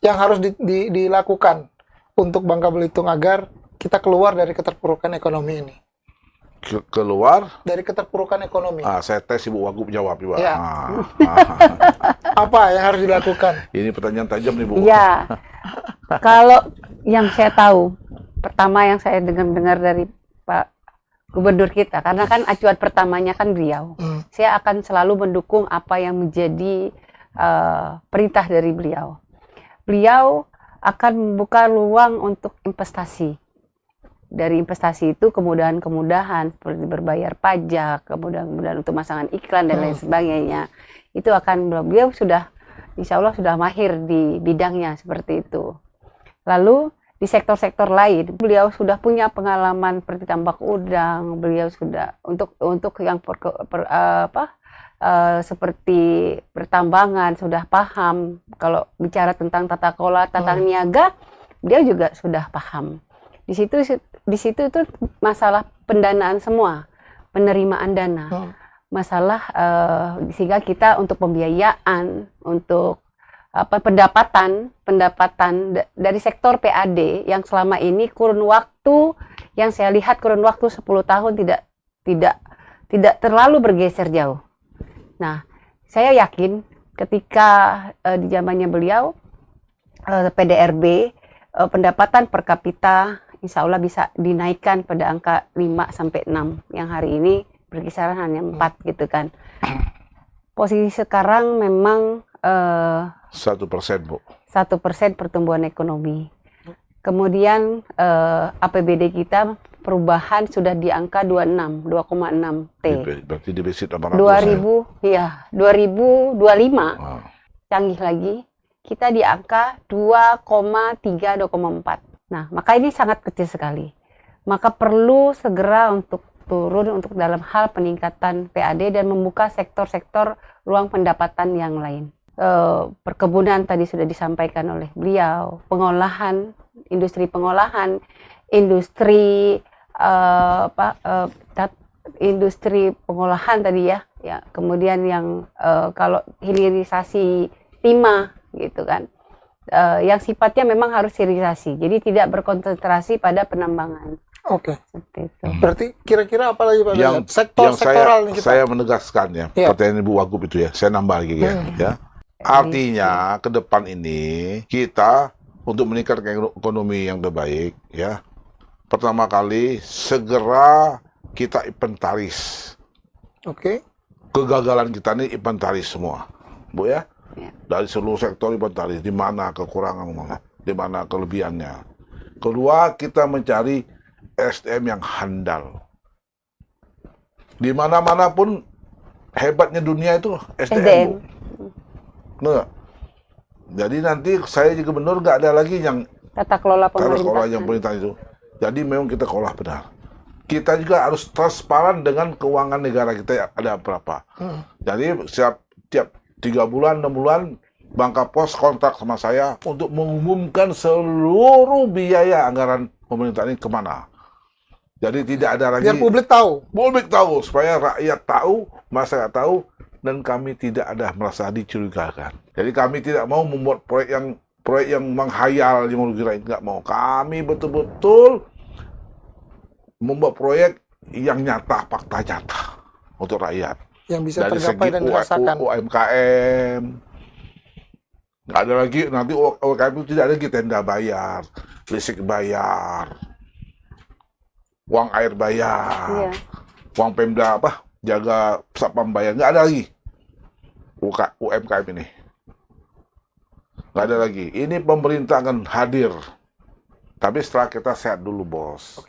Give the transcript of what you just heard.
yang harus dilakukan untuk Bangka Belitung agar kita keluar dari keterpurukan ekonomi ini? Keluar dari keterpurukan ekonomi. Saya tes Ibu Wagub jawab, Ibu. Ya. Apa yang harus dilakukan? Ini pertanyaan tajam nih, Bu. Ya, kalau yang saya tahu, pertama yang saya dengar dari Pak Gubernur kita, karena kan acuan pertamanya kan beliau. Saya akan selalu mendukung apa yang menjadi perintah dari beliau. Beliau akan membuka ruang untuk investasi. Dari investasi itu kemudahan-kemudahan seperti berbayar pajak, kemudahan-kemudahan untuk masangan iklan dan lain sebagainya. Itu akan beliau sudah, insya Allah sudah mahir di bidangnya seperti itu. Lalu di sektor-sektor lain beliau sudah punya pengalaman seperti tambak udang, beliau sudah untuk yang seperti pertambangan sudah paham. Kalau bicara tentang tata kelola, tata niaga, beliau juga sudah paham. Di situ itu masalah pendanaan semua, penerimaan dana, masalah sehingga kita untuk pembiayaan, untuk pendapatan dari sektor PAD yang selama ini kurun waktu yang saya lihat kurun waktu 10 tahun tidak terlalu bergeser jauh. Nah, saya yakin ketika di zamannya beliau PDRB pendapatan per kapita insya Allah bisa dinaikkan pada angka 5-6 yang hari ini berkisaran hanya 4 gitu kan. Posisi sekarang memang 1%, Bu. 1% pertumbuhan ekonomi. Kemudian APBD kita perubahan sudah di angka 2,6 T. Berarti defisit 800. 2025 canggih lagi kita di angka 2,3, 2,4. Nah, maka ini sangat kecil sekali. Maka perlu segera untuk turun untuk dalam hal peningkatan PAD dan membuka sektor-sektor ruang pendapatan yang lain. Perkebunan tadi sudah disampaikan oleh beliau, pengolahan, industri pengolahan, industri industri pengolahan tadi ya. Kemudian yang kalau hilirisasi timah gitu kan. Yang sifatnya memang harus hilirisasi, jadi tidak berkonsentrasi pada penambangan. Oke. Seperti itu. Berarti kira-kira apa lagi Pak? Sektoral saya menegaskan ya, pertanyaan Ibu Wagub itu ya, saya nambah lagi ya. Artinya ke depan ini kita untuk meningkatkan ekonomi yang terbaik ya, pertama kali segera kita inventaris. Oke. Kegagalan kita ini inventaris semua, Bu ya. Dari seluruh sektor inventaris, di mana kekurangan, di mana kelebihannya. Kedua, kita mencari SDM yang handal. Di mana-mana pun hebatnya dunia itu SDM. Nah, jadi nanti saya juga benar nggak ada lagi yang tata kelola pemerintah itu. Jadi memang kita kelola benar. Kita juga harus transparan dengan keuangan negara kita ada berapa. Jadi tiap 3 bulan, 6 bulan, Bangka Pos kontrak sama saya untuk mengumumkan seluruh biaya anggaran pemerintah ini kemana. Jadi tidak ada lagi. Biar publik tahu. Publik tahu, supaya rakyat tahu, masyarakat tahu, dan kami tidak ada merasa dicurigakan. Jadi kami tidak mau membuat proyek yang menghayal, yang merugikan, nggak mau. Kami betul-betul membuat proyek yang nyata, fakta nyata untuk rakyat. Yang bisa dari tercapai dan dirasakan. UMKM, nggak ada lagi, nanti UMKM itu tidak ada lagi tenda bayar, listrik bayar, uang air bayar, uang Pemda jaga satpam bayar, nggak ada lagi UMKM ini, nggak ada lagi. Ini pemerintah akan hadir, tapi setelah kita sehat dulu, bos.